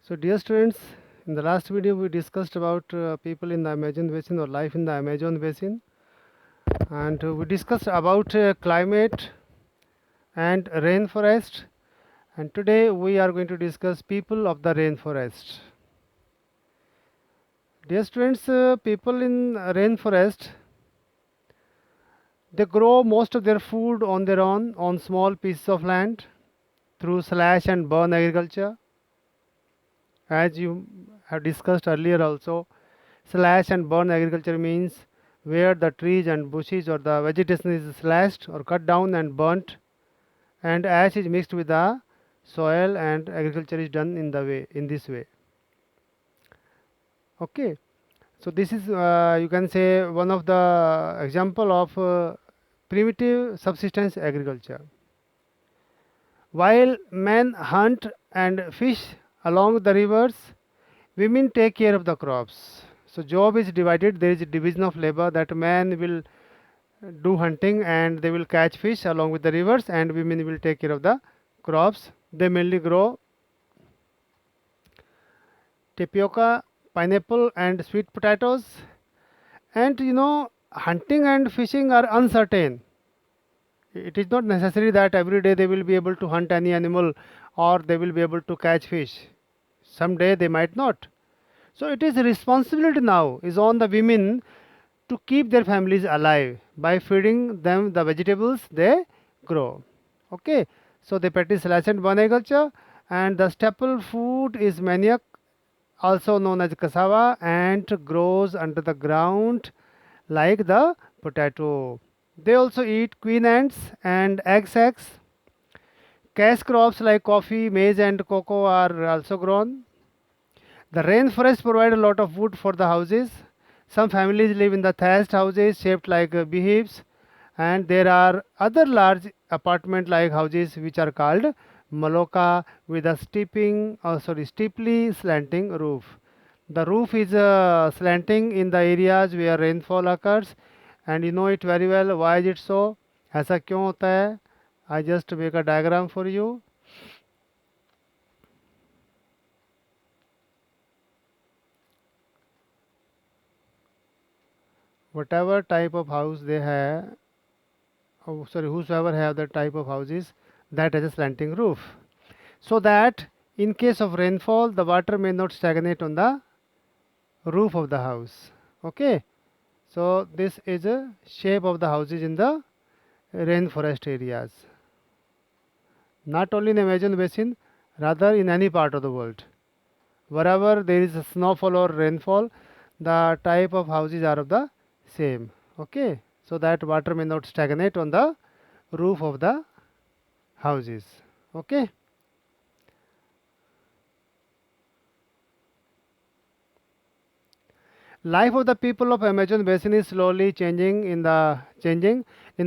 So, dear students, in the last video we discussed about people in the Amazon basin or life in the Amazon basin, and we discussed about climate and rainforest. And today we are going to discuss people of the rainforest. Dear students, people in rainforest, they grow most of their food on their own on small pieces of land through slash and burn agriculture. As you have discussed earlier also, slash and burn agriculture means where the trees and bushes or the vegetation is slashed or cut down and burnt, and ash is mixed with the soil, and agriculture is done in this way. Okay, so this is you can say one of the example of primitive subsistence agriculture. While men hunt and fish along the rivers, women take care of the crops. So job is divided. There is a division of labor that man will do hunting and they will catch fish along with the rivers, and women will take care of the crops. They mainly grow tapioca, pineapple, and sweet potatoes. And hunting and fishing are uncertain. It is not necessary that every day they will be able to hunt any animal or they will be able to catch fish. Someday they might not. So it is responsibility now is on the women to keep their families alive by feeding them the vegetables they grow. Okay, so they practice slash and burn agriculture, and the staple food is manioc, also known as cassava, and grows under the ground like the potato. They also eat queen ants and egg sacs. Cash crops like coffee, maize, and cocoa are also grown. The rainforest provide a lot of wood for the houses. Some families live in the thatched houses shaped like beehives, and there are other large apartment-like houses which are called maloka with a steeply slanting roof. The roof is slanting in the areas where rainfall occurs, and you know it very well. Why is it so? ऐसा क्यों होता है? I just make a diagram for you. Whatever type of house they have, whosoever have that type of houses, that has a slanting roof, so that in case of rainfall the water may not stagnate on the roof of the house. Okay, so this is a shape of the houses in the rainforest areas, not only in Amazon basin, rather in any part of the world. Wherever there is a snowfall or rainfall, the type of houses are of the same. Okay, so that water may not stagnate on the roof of the houses. Okay. Life of the people of Amazon basin is slowly changing. In the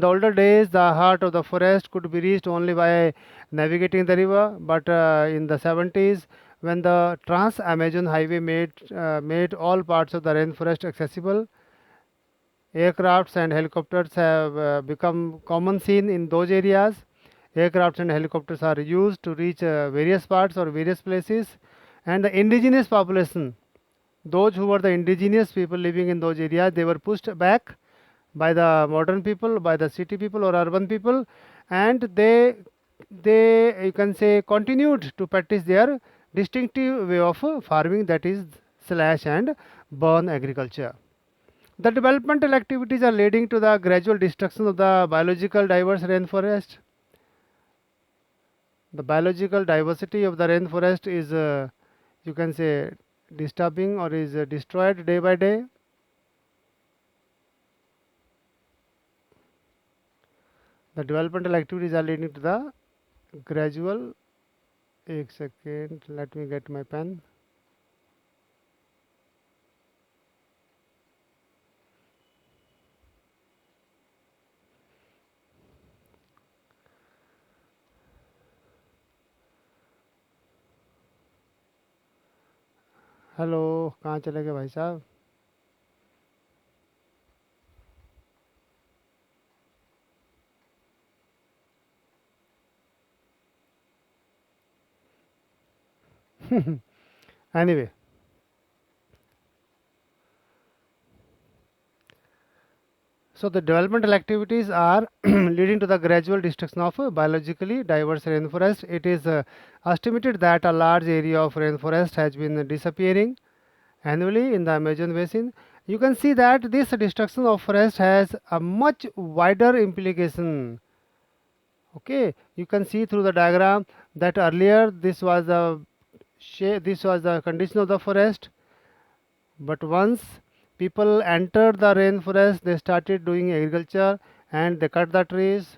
older days, the heart of the forest could be reached only by navigating the river. But in the 70s, when the Trans Amazon Highway made all parts of the rainforest accessible, aircrafts and helicopters have become common scene in those areas. Aircrafts and helicopters are used to reach various parts or various places, and the indigenous population, those who were the indigenous people living in those areas, they were pushed back by the modern people, by the city people or urban people, and they you can say continued to practice their distinctive way of farming, that is slash and burn agriculture. The developmental activities are leading to the gradual destruction of the biological diverse rainforest. The biological diversity of the rainforest is, you can say, disturbing or is destroyed day by day. The developmental activities are leading to the gradual. एक second, let me get my pen. Hello, कहाँ चले गए भाई साहब? Anyway, so the developmental activities are leading to the gradual destruction of biologically diverse rainforest. It is estimated that a large area of rainforest has been disappearing annually in the Amazon basin. You can see that this destruction of forest has a much wider implication. Okay, you can see through the diagram that earlier this was the condition of the forest, but once people entered the rainforest, they started doing agriculture and they cut the trees.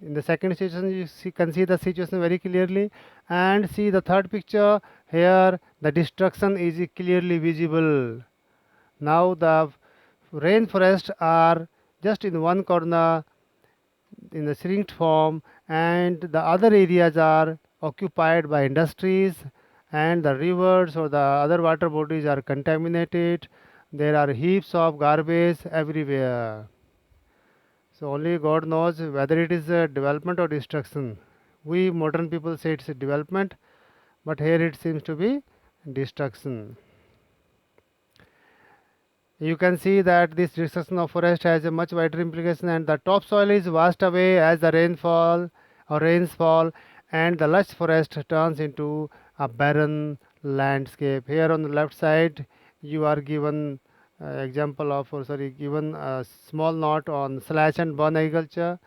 In the second situation, can see the situation very clearly, and see the third picture here. The destruction is clearly visible. Now the rainforests are just in one corner in the shrinked form, and the other areas are occupied by industries, and the rivers or the other water bodies are contaminated. There are heaps of garbage everywhere. So only God knows whether it is a development or destruction. We modern people say it's a development, but here it seems to be destruction. You can see that this destruction of forest has a much wider implication, and the topsoil is washed away as the rains fall, and the lush forest turns into a barren landscape. Here on the left side, you are given example of, or sorry, given a small note on slash and burn agriculture,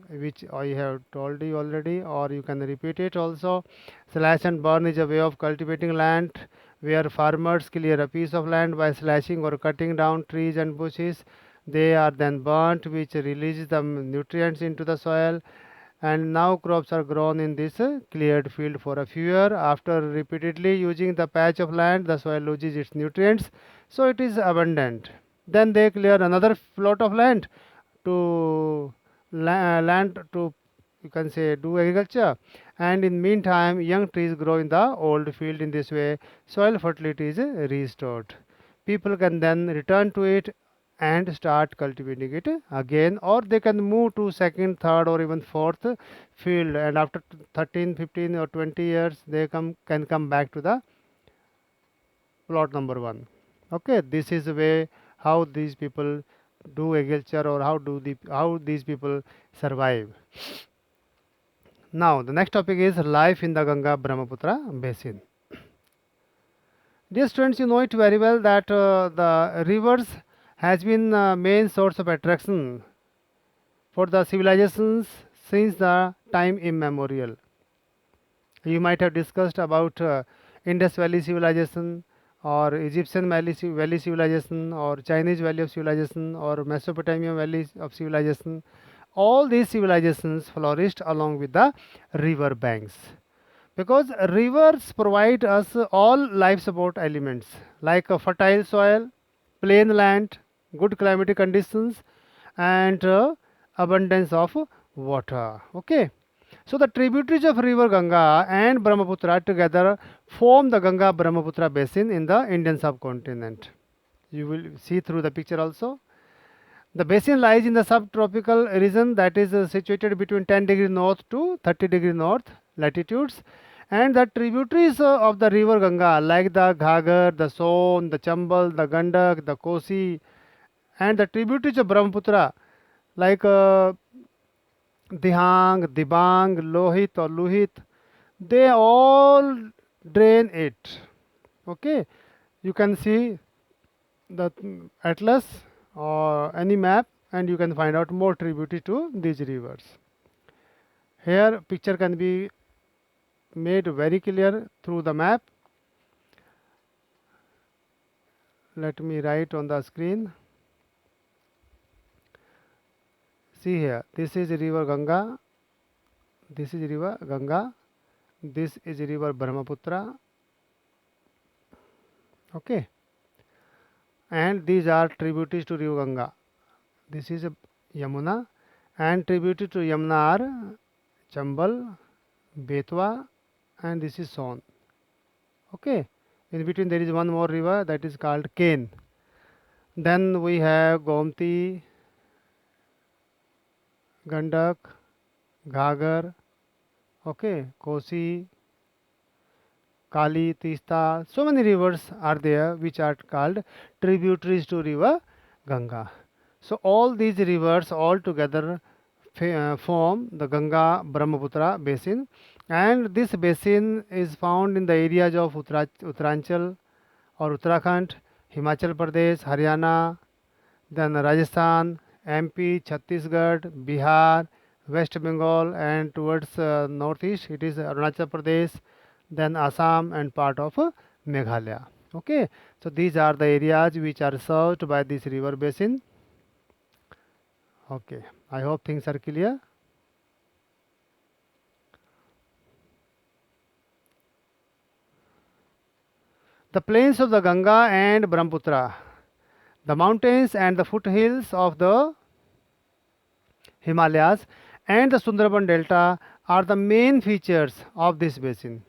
which I have told you already, or you can repeat it also. Slash and burn is a way of cultivating land where farmers clear a piece of land by slashing or cutting down trees and bushes. They are then burnt, which releases the nutrients into the soil. And now crops are grown in this cleared field for a few years. After repeatedly using the patch of land, the soil loses its nutrients, so it is abundant. Then they clear another plot of land to land to, you can say, do agriculture, and in meantime young trees grow in the old field. In this way soil fertility is restored. People can then return to it and start cultivating it again, or they can move to second, third, or even fourth field, and after 13, 15, or 20 years they can come back to the plot number 1. Okay, this is the way how these people do agriculture, or how these people survive. Now the next topic is life in the Ganga Brahmaputra basin. Dear students, you know it very well that the rivers has been main source of attraction for the civilizations since the time immemorial. You might have discussed about Indus Valley civilization, or Egyptian Valley civilization, or Chinese Valley of civilization, or Mesopotamian Valley of civilization. All these civilizations flourished along with the river banks, because rivers provide us all life support elements like a fertile soil, plain land, good climatic conditions, and abundance of water. Okay, so the tributaries of river Ganga and Brahmaputra together form the Ganga Brahmaputra basin in the Indian subcontinent. You will see through the picture also. The basin lies in the subtropical region, that is situated between 10 degree north to 30 degree north latitudes, and the tributaries of the river Ganga like the Ghagar, the Son, the Chambal, the Gandak, the Kosi, and the tributaries of Brahmaputra like Dihang, Dibang, Lohit or Luhit, they all drain it. Okay, you can see the atlas or any map, and you can find out more tributaries to these rivers. Here picture can be made very clear through the map. Let me write on the screen. See here, this is river Ganga, this is river Ganga, this is river Brahmaputra. Okay, and these are tributaries to river Ganga. This is a Yamuna, and tributary to Yamuna are Chambal, Betwa, and this is Son. Okay, in between there is one more river, that is called Ken. Then we have Gomti, Gandak, Ghagar, okay, Kosi, Kali, Tista, so many rivers are there which are called tributaries to river Ganga. So all these rivers all together form the Ganga Brahmaputra basin, and this basin is found in the areas of Uttaranchal or Uttarakhand, Himachal Pradesh, Haryana, then Rajasthan, MP, Chhattisgarh, Bihar, West Bengal, and towards northeast it is Arunachal Pradesh, then Assam and part of Meghalaya. Okay, so these are the areas which are served by this river basin. Okay, I hope things are clear. The plains of the Ganga and Brahmaputra, the mountains and the foothills of the Himalayas and the Sundarban Delta are the main features of this basin.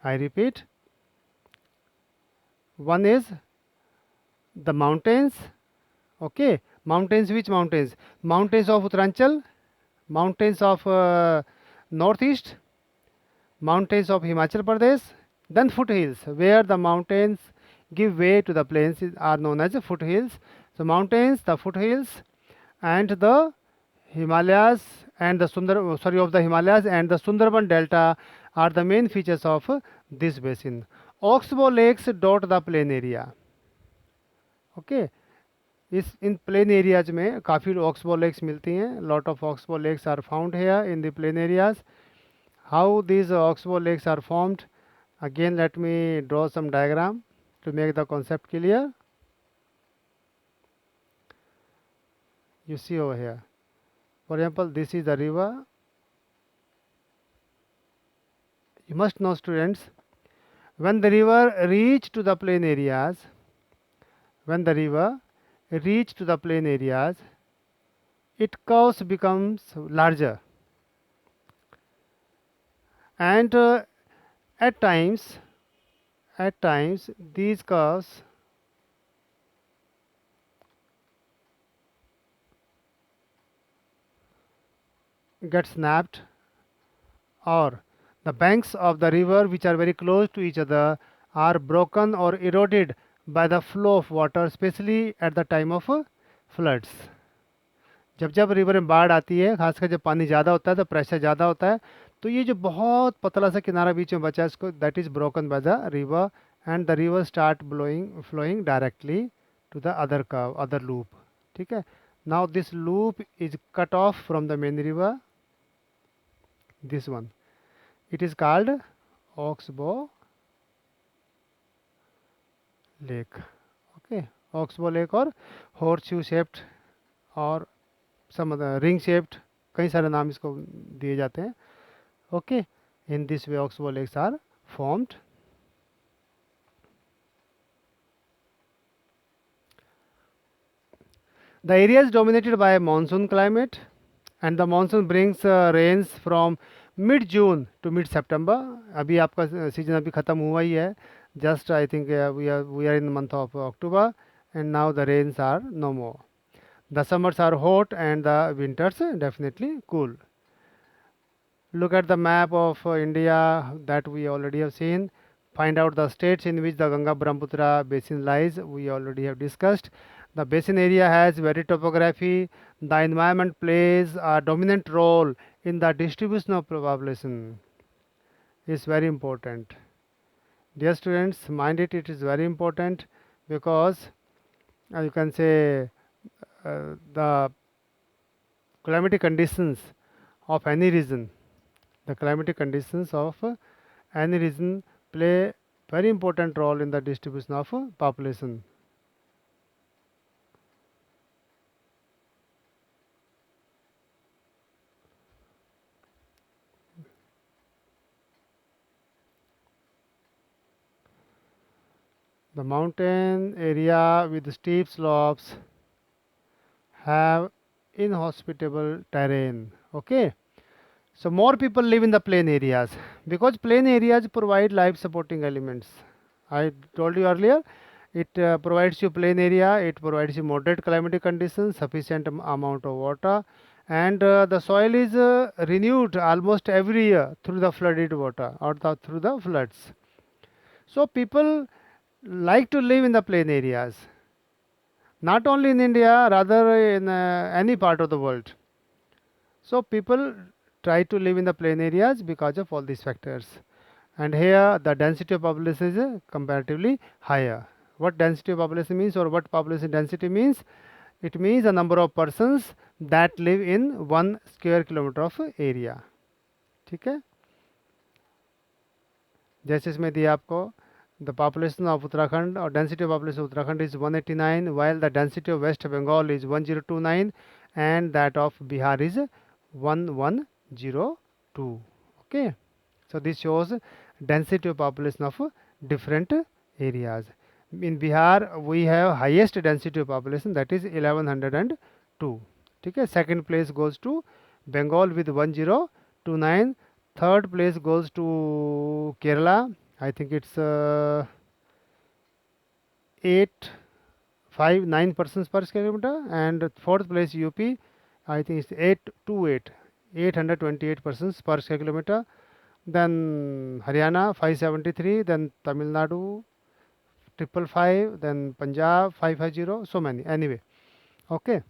I repeat, one is the mountains. Okay, mountains, which mountains? Mountains of Uttaranchal, mountains of northeast, mountains of Himachal Pradesh, then foothills, where the mountains give way to the plains are known as foothills. So mountains, the foothills, and the Himalayas and the of the Himalayas and the Sundarban Delta are the main features of this basin. Oxbow lakes dot the plain area. Okay, इस इन plain areas में काफ़ी oxbow lakes मिलती हैं. Lot of oxbow lakes are found here in the plain areas. How these oxbow lakes are formed? Again, let me draw some diagram to make the concept clear. You see over here, for example, this is the river. You must know, students, when the river reach to the plain areas, when the river reach to the plain areas, its curves becomes larger, and at times these curves get snapped, or the banks of the river which are very close to each other are broken or eroded by the flow of water, especially at the time of floods. जब जब river में बाढ़ आती है, खासकर जब पानी ज़्यादा होता है तो प्रेशर ज़्यादा होता है, तो ये जो बहुत पतला सा किनारा बीच में बचा है इसको that is broken by the river, and the river start flowing directly to the other curve, other loop. ठीक है. Now this loop is cut off from the main river, this one, it is called oxbow lake. Okay, oxbow lake or horseshoe shaped और some other ring shaped, कई सारे नाम इसको दिए जाते हैं. Okay, in this way oxbow lakes are formed. The area is dominated by monsoon climate, and the monsoon brings rains from mid June to mid September. अभी आपका सीजन अभी ख़त्म हुआ ही है. Just I think we are in the month of October, and now the rains are no more. The summers are hot and the winters definitely cool. Look at the map of India that we already have seen. Find out the states in which the Ganga Brahmaputra basin lies. We already have discussed. The basin area has varied topography. The environment plays a dominant role in the distribution of population. It's very important. Dear students, mind it, it is very important because you can say the climatic conditions of any region, the climatic conditions of any region play very important role in the distribution of population. The mountain area with steep slopes have inhospitable terrain. Okay, so more people live in the plain areas because plain areas provide life supporting elements. I told you earlier, it provides you plain area, it provides you moderate climatic conditions, sufficient amount of water, and the soil is renewed almost every year through the flooded water or through the floods. So people like to live in the plain areas, not only in India, rather in any part of the world. So people try to live in the plain areas because of all these factors. And here the density of population is comparatively higher. What density of population means, or what population density means? It means the number of persons that live in 1 square kilometer of area. ठीक है, जैसे इसमें दिया आपको the population of Uttarakhand or density of population of Uttarakhand is 189, while the density of West Bengal is 1029 and that of Bihar is 1102. Okay, so this shows density of population of different areas. In Bihar we have highest density of population, that is 1102. ठीक है, second place goes to Bengal with 1029. Third place goes to Kerala. I think it's 859 persons per square kilometer, and fourth place UP. I think it's 828 persons per square kilometer. Then Haryana 573. Then Tamil Nadu 555. Then Punjab 550. So many. Anyway, okay.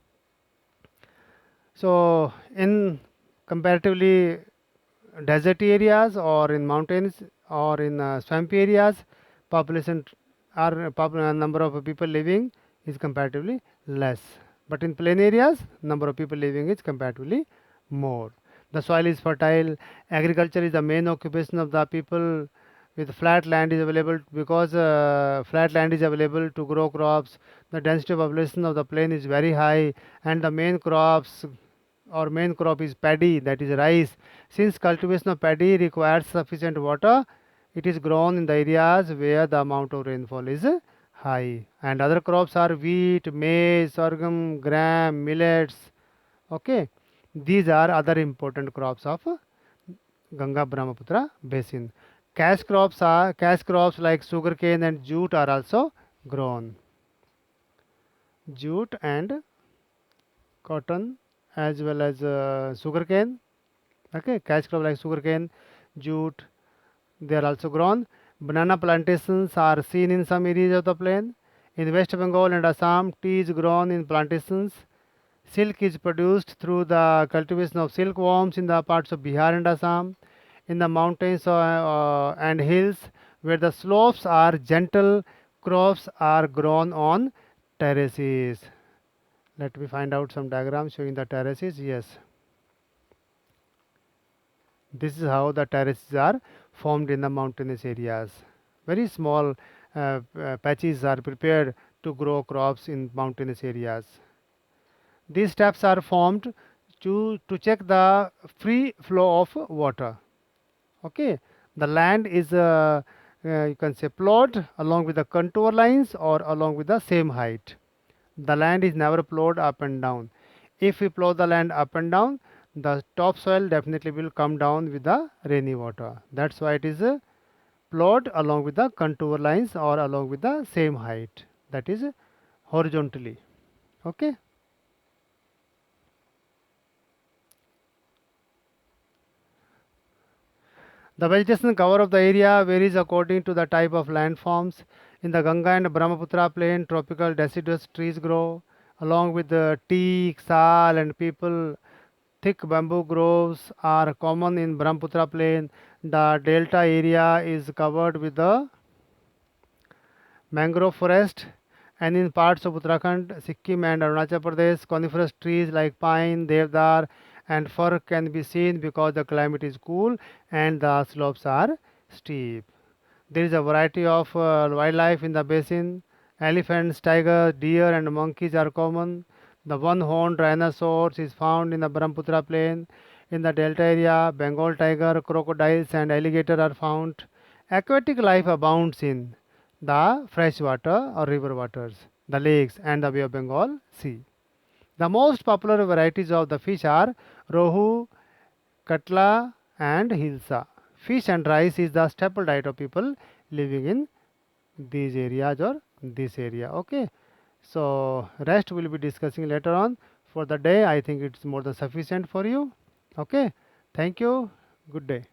So in comparatively desert areas or in mountains or in swampy areas, population or number of people living is comparatively less. But in plain areas, number of people living is comparatively more. The soil is fertile. Agriculture is the main occupation of the people. With flat land is available, because flat land is available to grow crops. The density of population of the plain is very high, and the main crops or main crop is paddy, that is rice. Since cultivation of paddy requires sufficient water, it is grown in the areas where the amount of rainfall is high. And other crops are wheat, maize, sorghum, gram, millets. Okay, these are other important crops of Ganga Brahmaputra basin. Cash crops like sugarcane and jute are also grown. Jute and cotton as well as sugarcane. Okay, cash crop like sugarcane, jute, they are also grown. Banana plantations are seen in some areas of the plain. In West Bengal and Assam, tea is grown in plantations. Silk is produced through the cultivation of silkworms in the parts of Bihar and Assam. In the mountains and hills, where the slopes are gentle, crops are grown on terraces. Let me find out some diagrams showing the terraces. Yes, this is how the terraces are formed in the mountainous areas. Very small patches are prepared to grow crops in mountainous areas. These steps are formed to check the free flow of water. Okay, the land is you can say plowed along with the contour lines or along with the same height. The land is never plowed up and down. If we plow the land up and down, the topsoil definitely will come down with the rainy water. That's why it is plowed along with the contour lines or along with the same height, that is horizontally. Okay. The vegetation cover of the area varies according to the type of landforms. In the Ganga and Brahmaputra plain, tropical deciduous trees grow. Along with the teak, sal, and people, thick bamboo groves are common in Brahmaputra plain. The delta area is covered with the mangrove forest, and in parts of Uttarakhand, Sikkim and Arunachal Pradesh, coniferous trees like pine, devdar, and fir can be seen because the climate is cool and the slopes are steep. There is a variety of wildlife in the basin. Elephants, tigers, deer, and monkeys are common. The one-horned rhinoceros is found in the Brahmaputra plain. In the delta area, Bengal tiger, crocodiles, and alligator are found. Aquatic life abounds in the freshwater or river waters, the lakes, and the Bay of Bengal Sea. The most popular varieties of the fish are rohu, katla, and hilsa. Fish and rice is the staple diet of people living in these areas or this area. Okay, so rest we will be discussing later on. for the day. I think it's more than sufficient for you. Okay, thank you. Good day.